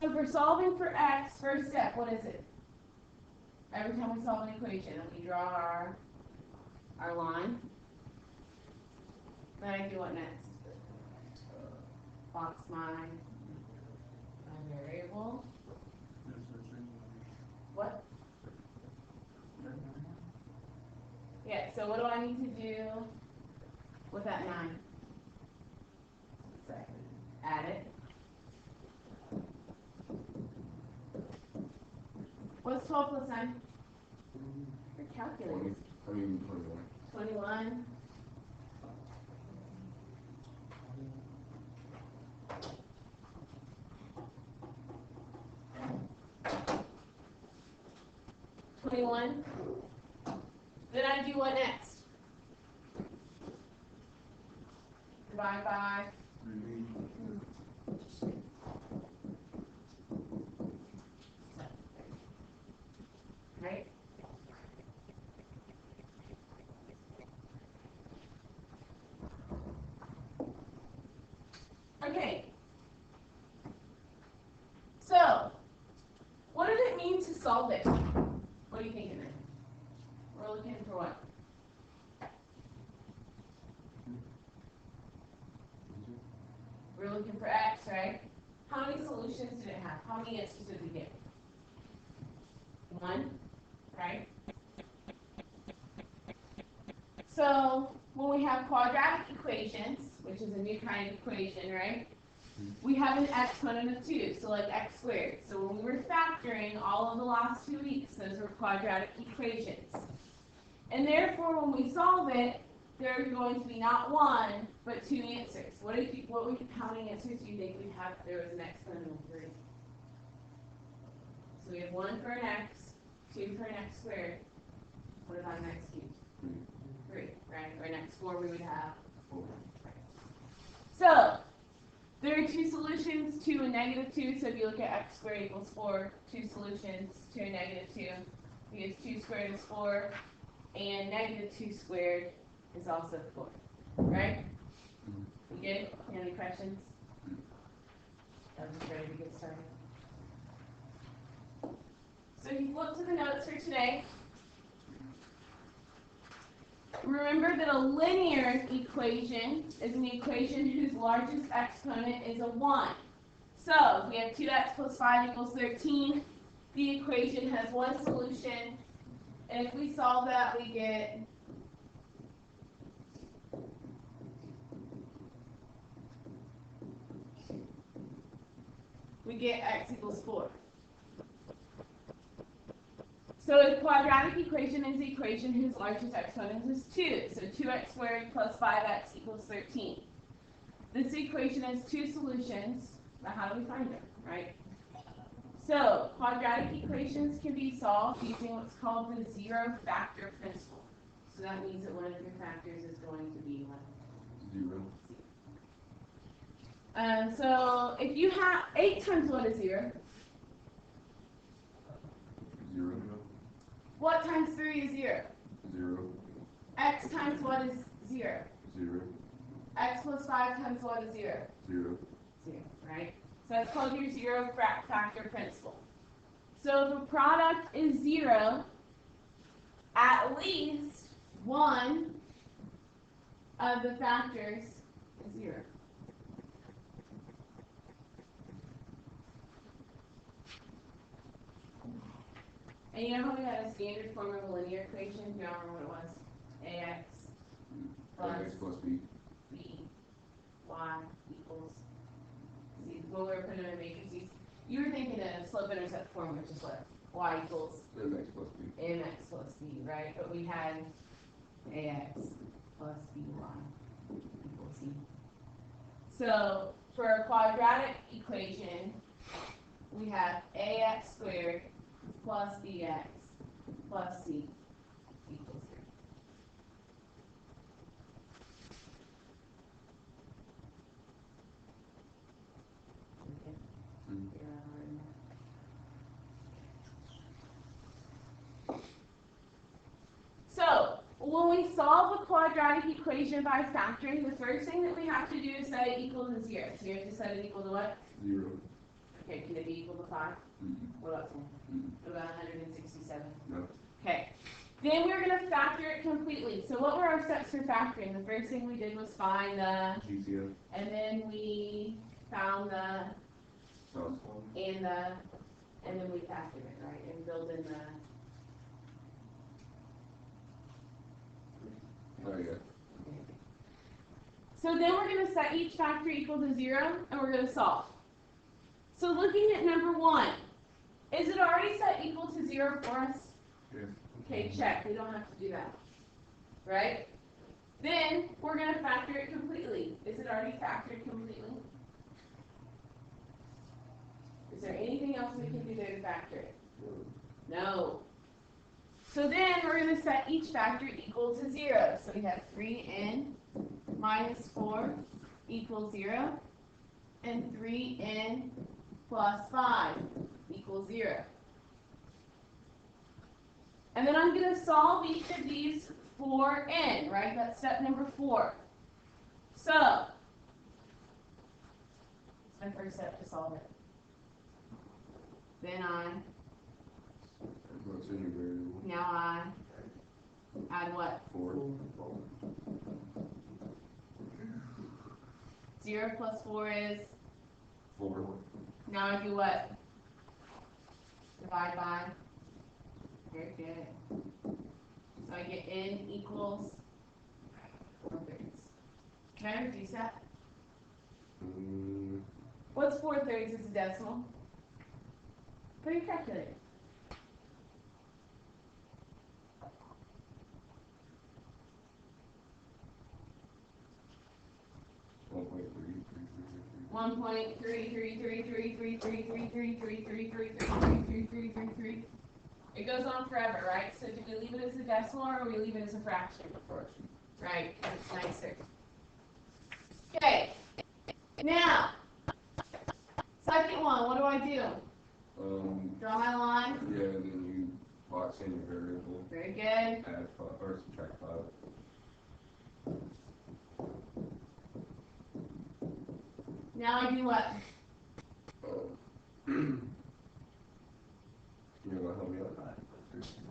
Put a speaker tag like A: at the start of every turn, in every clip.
A: So for solving for x, first step, what is it? Every time we solve an equation, we draw our line. Then I do what next? Box my variable. What? Yeah, so what do I need to do with that 9? Add it. What's 12 plus 9? Your calculator.
B: 21.
A: 21. Then I do what next? Divide by 7. Right? Okay. So, what does it mean to solve it? What do you think of it? We're looking for what? We're looking for x, right? How many solutions did it have? How many answers did we get? 1, right? So when we have quadratic equations, which is a new kind of equation, right? We have an exponent of 2, so like x squared. So when we were factoring all of the last 2 weeks, those were quadratic equations. And therefore, when we solve it, there's going to be not 1, but 2 answers. How many answers do you think we'd have if there was an exponent of 3? So we have 1 for an x, 2 for an x squared. What about an x cubed? 3, right? Or an x4 we would have 4. So there are 2 solutions, 2 and negative 2. So if you look at x squared equals 4, 2 solutions, 2 and negative 2. Because 2 squared is 4, and negative 2 squared is also 4. Right? You good? Any questions? I'm just ready to get started. So if you look to the notes for today, remember that a linear equation is an equation whose largest exponent is a 1. So if we have 2x plus 5 equals 13, the equation has one solution, and if we solve that, we get x equals 4. So a quadratic equation is the equation whose largest exponent is 2. So 2x squared plus 5x equals 13. This equation has 2 solutions, but how do we find them, right? So quadratic equations can be solved using what's called the zero factor principle. So that means that one of your factors is going to be
B: 0.
A: So if you have 8 times what is 0?
B: 0.
A: What times 3 is 0?
B: 0.
A: X times what is 0?
B: 0.
A: X plus 5 times what is 0?
B: 0.
A: 0, right? So that's called your zero factor principle. So if a product is 0, at least one of the factors is 0. And you know how we had a standard form of a linear equation? You don't remember what it was? AX plus
B: B.
A: B y equals Z. When we were putting in matrices, you were thinking of slope-intercept form, which is what? Y equals
B: mx plus b.
A: mx plus b, right? But we had ax plus by equals c. So for a quadratic equation, we have ax squared plus bx plus c equals 0. So when we solve a quadratic equation by factoring, the first thing that we have to do is set it equal to 0. So you have to set it equal to what?
B: 0.
A: Okay, can it be equal about 5?
B: Mm-mm.
A: What about 10?
B: Mm-mm.
A: What about 167?
B: No.
A: Okay. Then we're going to factor it completely. So what were our steps for factoring? The first thing we did was find the,
B: GCF.
A: and then we found the,
B: So.
A: and then we factored it, right? And build in the,
B: Oh yeah.
A: so then we're going to set each factor equal to 0, and we're going to solve. So looking at number 1, is it already set equal to 0 for us?
B: Yeah.
A: Okay, check. We don't have to do that. Right? Then we're going to factor it completely. Is it already factored completely? Is there anything else we can do there to factor it? No. So then we're going to set each factor equal to 0. So we have 3n minus 4 equals 0. And 3n plus 5 equals 0. And then I'm going to solve each of these for n, right? That's step number 4. So, it's my first step to solve it. Then
B: What's in your variable?
A: now I add what?
B: 4.
A: 0 plus 4 is?
B: 4.
A: Now I do what? Divide by? Very good. So I get n equals 4/3. Can I reduce that? What's 4/3 as a decimal? Put your calculator. One point three three three three three three three three three three three three three three three. It goes on forever, right? So do we leave it as a decimal or we leave it as a fraction?
B: Fraction.
A: Right, it's nicer. Okay. Now, second one, what do I do? Draw my line.
B: Yeah, and then you box in your variable.
A: Very good.
B: Add 5 or subtract 5.
A: Now I do what?
B: You're gonna help me out?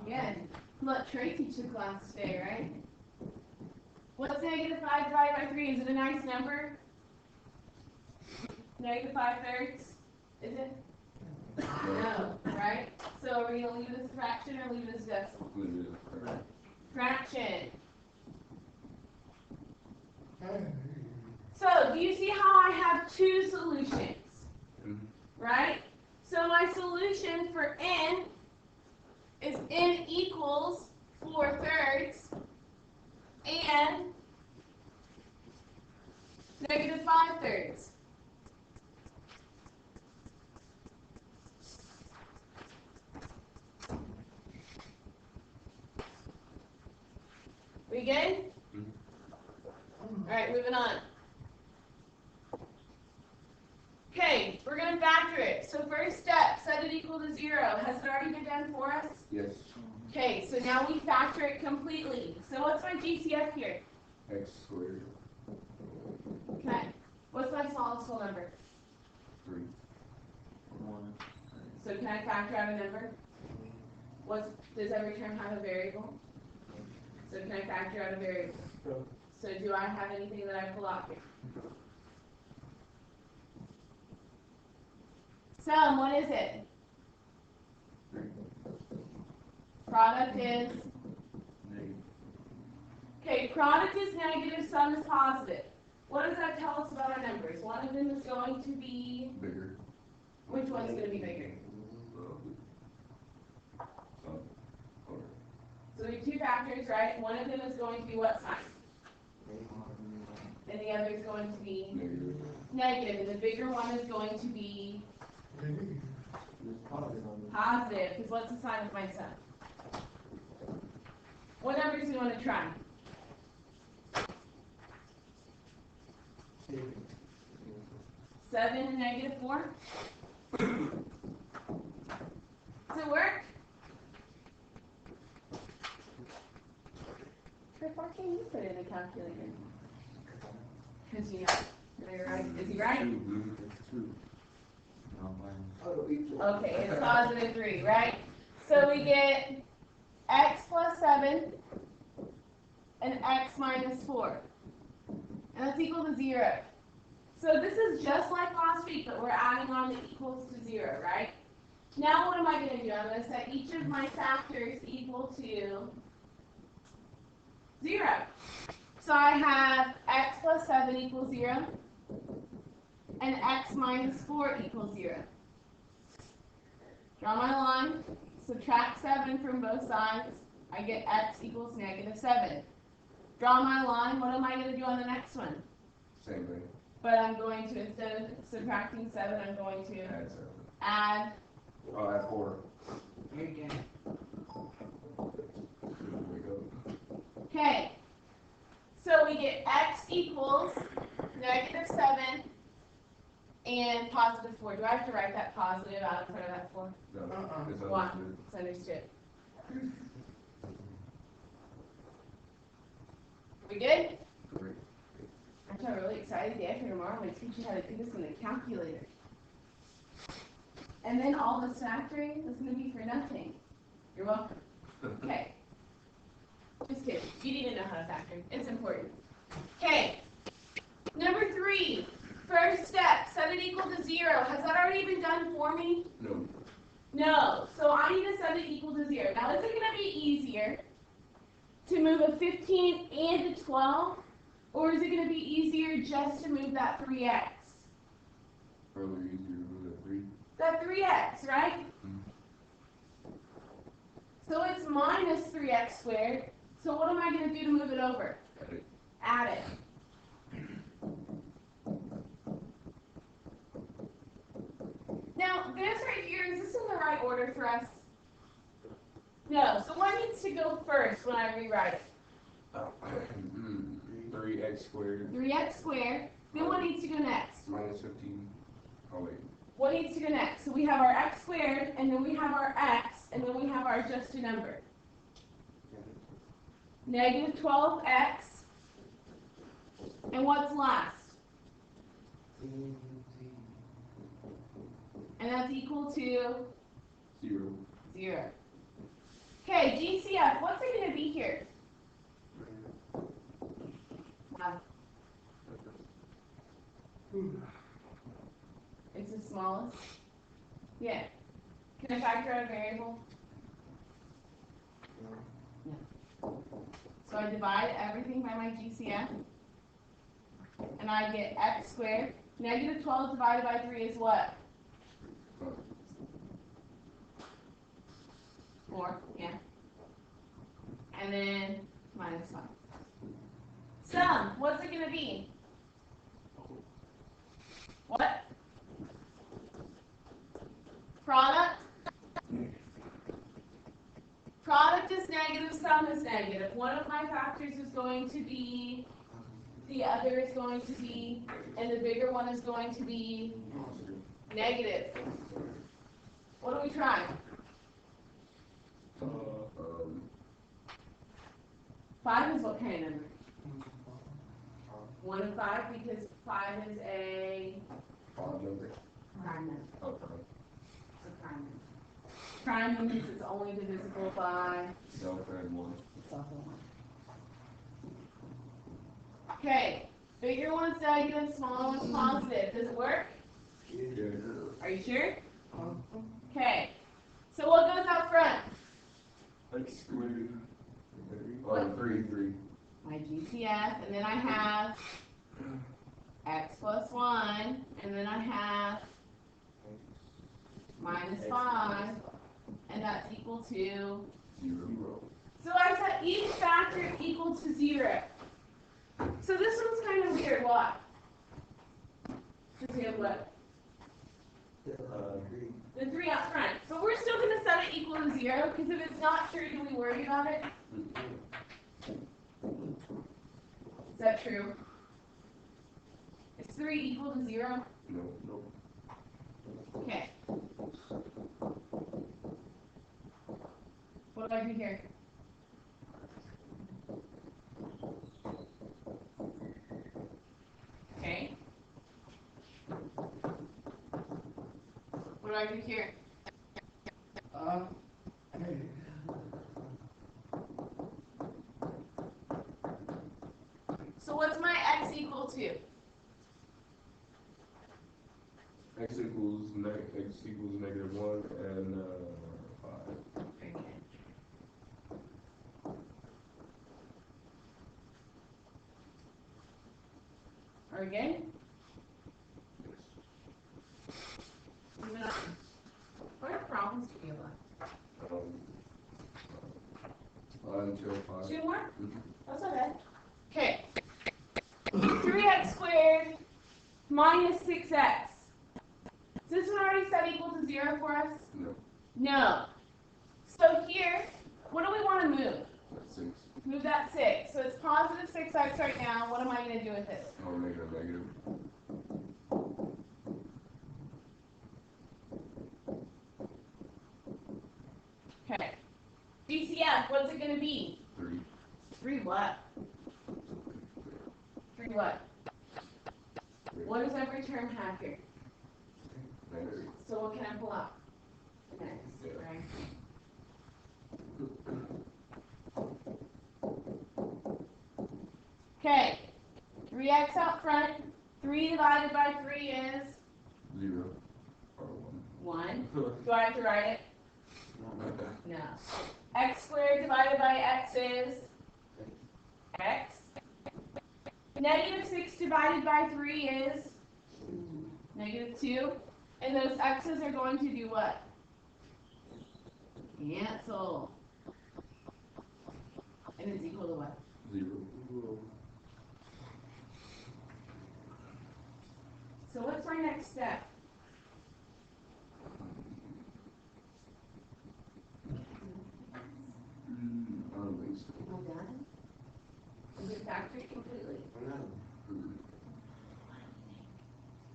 A: Yeah. Let Trey teach the class today, right? What's negative 5 divided by 3? Is it a nice number? Negative 5/3? Is it? No, right? So are we going to leave it as a fraction or leave it as a decimal?
B: Leave it as a fraction.
A: Fraction. So do you see how I have two solutions? Right? So my solution for n is n equals 4/3 and negative 5/3. We good? Alright, moving on. Okay, we're going to factor it. So first step, set it equal to 0. Has it already been done for us?
B: Yes.
A: Okay, so now we factor it completely. So what's my GCF here?
B: X squared.
A: Okay. What's my smallest whole number?
B: 3.
C: 1.
A: So can I factor out a number? Does every term have a variable? So can I factor out a variable? So do I have anything that I pull out here? Sum, what is it? Product is?
B: Negative.
A: Okay, product is negative, sum is positive. What does that tell us about our numbers? One of them is going to be,
B: Bigger.
A: which one's going to be bigger? So we have two factors, right? One of them is going to be what sign? And the other is going to be
B: Negative.
A: negative, and the bigger one is going to be positive, because what's the sign of my sum? What numbers do you want to try? 7 and negative 4? Does it work? Why can't you put it in a calculator? Because you know. Right. Is he right?
B: 2. 2.
C: No, mine.
A: Okay, it's positive 3, right? So we get x plus 7 and x minus 4. And that's equal to 0. So this is just like last week, but we're adding on the equals to 0, right? Now what am I going to do? I'm going to set each of my factors equal to 0. So I have x plus 7 equals 0, and x minus 4 equals 0. Draw my line, subtract 7 from both sides, I get x equals negative 7. Draw my line, what am I going to do on the next one?
B: Same thing.
A: But I'm going to, instead of subtracting 7, I'm going to
B: Add 7.
A: add.
B: Oh, add 4.
D: There you go.
B: There we go.
A: Okay, so we get x equals negative 7 and positive 4. Do I have to write that positive out in front of that 4?
B: No, it's
A: Why?
B: understood.
A: It's understood. We good?
B: Great.
A: I'm really excited. The after tomorrow, I'm going to teach you how to do this in the calculator. And then all this factoring is going to be for nothing. You're welcome. Okay. Just kidding. You need to know how to factor. It's important. Okay. Number 3. First step. Set it equal to 0. Has that already been done for me?
B: No.
A: No. So I need to set it equal to 0. Now, is it going to be easier to move a 15 and a 12? Or is it going to be easier just to move that 3x?
B: Probably easier to move that 3.
A: That 3x, right?
B: Mm-hmm.
A: So it's minus 3x squared. So what am I going to do to move it over?
B: Add it.
A: Add it. Now, this right here, is this in the right order for us? No. So what needs to go first when I rewrite it?
B: 3x squared
A: 3x squared. Then what needs to go next?
B: minus 15. Oh, wait.
A: What needs to go next? So we have our x squared, and then we have our x, and then we have our adjusted number. Negative 12x. And what's last? And that's equal to
B: 0.
A: 0. Okay, GCF, what's it going to be here? Wow. It's the smallest? Yeah. Can I factor out a variable? No. So I divide everything by my GCF, and I get x squared. Negative 12 divided by 3 is what? 4, yeah. And then minus 5. Sum, what's it going to be? What? Product? Product is negative, sum is negative. One of my factors is going to be, the other is going to be, and the bigger one is going to be negative. What are we trying? 5 is what kind of number? 1 and 5, because 5 is a
B: Odd number.
A: prime number.
B: Oh, prime.
A: It's a prime number. Prime means it's only divisible by
B: Self and 1.
A: itself alone. Okay, bigger one's negative, smaller one's positive. Does it work?
B: Yeah.
A: Are you sure? Okay. So what goes out front?
B: X squared.
A: What?
B: Oh, 3.
A: My GCF, and then I have x plus 1, and then I have minus 5, and that's equal to
B: 0.
A: So I set each factor equal to 0. So this one's kind of weird. Why? Because we have what? The 3 out front. But we're still going to set it equal to 0, because if it's not true, do we worry about it? Is that true? Is 3 equal to 0?
B: No.
A: Okay. What do I do here? Okay. What do do I do here? So what's my x equal to?
B: X equals -1 and 5.
A: Okay. Are we good? What are problems do you have?
B: Until 5.
A: 2 more?
B: Mhm.
A: That's okay. Okay. 3x squared minus 6x. Is this one already set equal to 0 for us?
B: No.
A: No. So here, what do we want to move?
B: That's 6.
A: Move that 6. So it's positive 6x right now. What am I going to do with this?
B: I'll make it a negative.
A: Okay. DCF, what's it going to be?
B: 3.
A: 3 what? 3 what? What does every term have here?
B: Negative.
A: So what can I pull out? X,
B: Yeah.
A: right? Okay. 3x out front. 3 divided by 3 is
B: 0 or
A: 1.
B: 1.
A: Do I have to write it? No. X squared divided by x is x. Negative 6 divided by 3 is negative 2. And those x's are going to do what? Cancel. And it's equal to what?
B: 0.
A: So what's my next step?
B: I don't think so.
A: Am I done? Is it factored completely?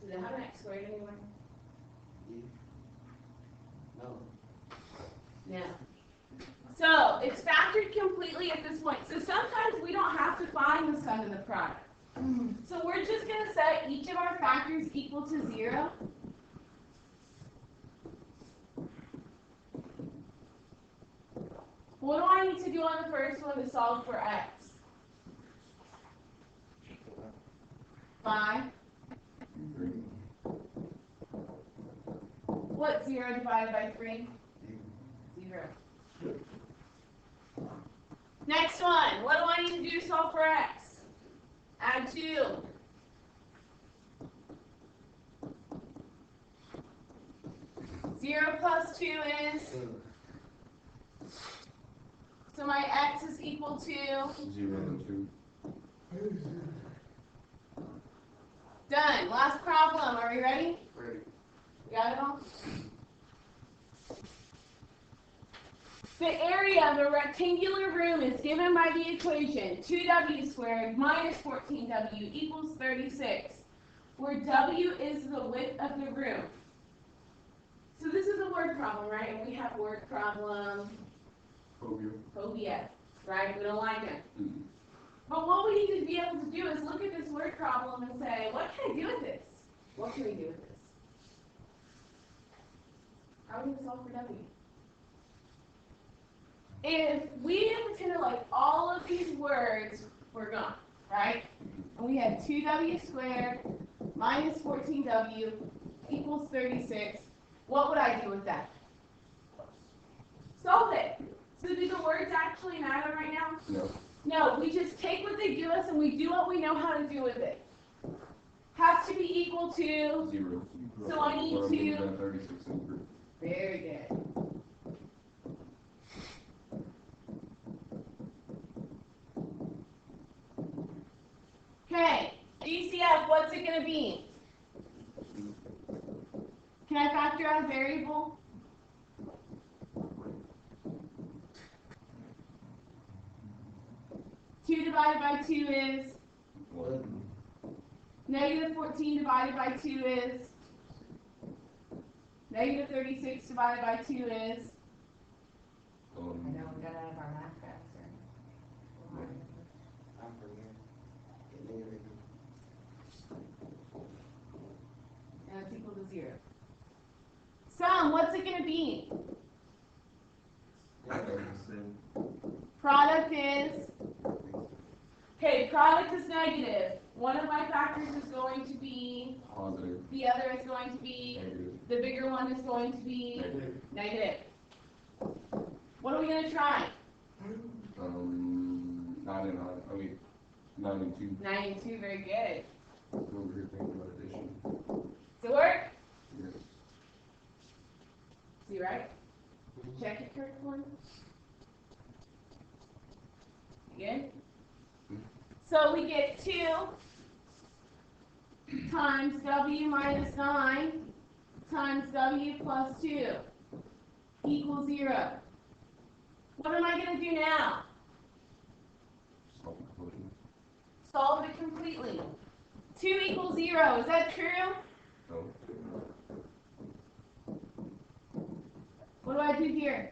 A: Does it have an x squared anywhere? No. So it's factored completely at this point. So sometimes we don't have to find the sum of the product. So we're just going to set each of our factors equal to 0. What do I need to do on the first one to solve for x? 5.
B: 3.
A: What's 0 divided by 3? 0. Next one. What do I need to do to solve for x? Add 2. Zero plus 2 is? So my x is equal to?
B: 0 and 2.
A: Done. Last problem. Are we ready?
B: Ready.
A: Got it all? The area of a rectangular room is given by the equation 2w squared minus 14w equals 36, where w is the width of the room. So this is a word problem, right? And we have word problem phobia, right? We don't like it.
B: Mm-hmm.
A: But what we need to be able to do is look at this word problem and say, what can I do with this? What can we do with this? How are we going to solve for w? If we pretended like all of these words were gone, right? And we had 2w squared minus 14w equals 36, what would I do with that? Solve it. So do the words actually matter right now?
B: No.
A: No, we just take what they give us and we do what we know how to do with it. Has to be equal to?
B: 0.
A: So I need
B: Or I'm
A: to-
B: moving that 36 and 3.
A: Very good. Okay, DCF, what's it going to be? Can I factor out a variable? Two divided by 2 is?
B: 1.
A: Negative 14 divided by 2 is? Negative 36 divided by 2 is? I know, we gotta have our math class, right? And it's equal to 0. So, be?
C: Yeah, same.
A: Product is, okay, product is negative. One of my factors is going to be,
B: Positive,
A: the other is going to be,
B: negative,
A: the bigger one is going to be
B: negative.
A: negative. What are we going to try?
B: 9 and 9, I mean, 9 and 2.
A: 9 and 2, very good.
B: Over here thinking about addition.
A: Does it work?
B: Yes.
A: See, right? Check it, Kirk, one. Good? So we get 2 times W minus 9 times W plus 2 equals 0. What am I going to do now?
B: Solve the equation.
A: Solve it completely. 2 equals 0. Is that true?
B: No.
A: What do I do here?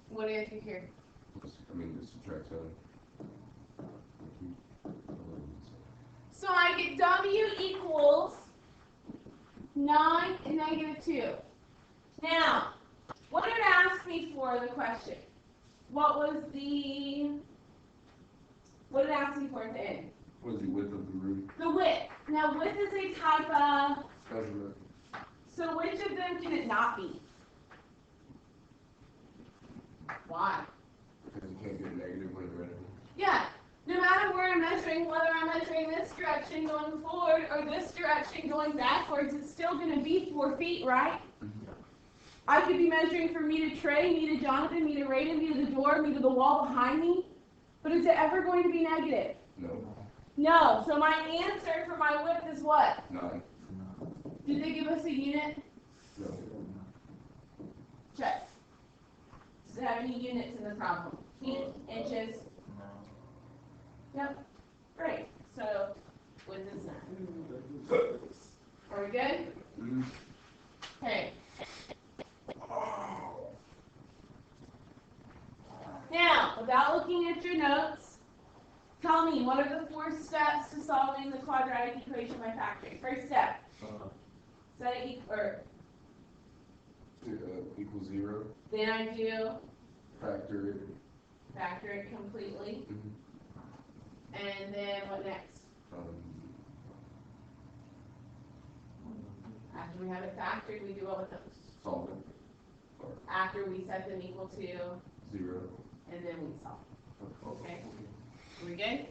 A: What do I do here?
B: I mean, just subtract 7.
A: So I get W equals 9 and negative 2. Now, what did it ask me for the question? What did it ask me for at the end?
B: What is the width of the root?
A: The width. Now, width is a type of,
B: Measurement.
A: so which of them can it not be? Why?
B: Because you can't get negative when you're running.
A: Yeah, no matter where I'm measuring, whether I'm measuring this direction going forward or this direction going backwards, it's still going to be 4 feet, right? I could be measuring from me to Trey, me to Jonathan, me to Raiden, me to the door, me to the wall behind me, but is it ever going to be negative?
B: No.
A: No, so my answer for my width is what?
B: 9.
A: Did they give us a unit?
B: No.
A: Check. Does it have any units in the problem? Feet, inches? Yep. Great. So, width is 9. Are we good? Okay. Now, without looking at your notes, tell me, what are the 4 steps to solving the quadratic equation by factoring? First step, set it
B: Equals 0.
A: then I do
B: Factor it.
A: factor it completely, and then what next? After we have it factored, we do what with those?
B: Solve it. Or
A: After we set them equal to,
B: 0.
A: and then we solve. Okay. Are we good?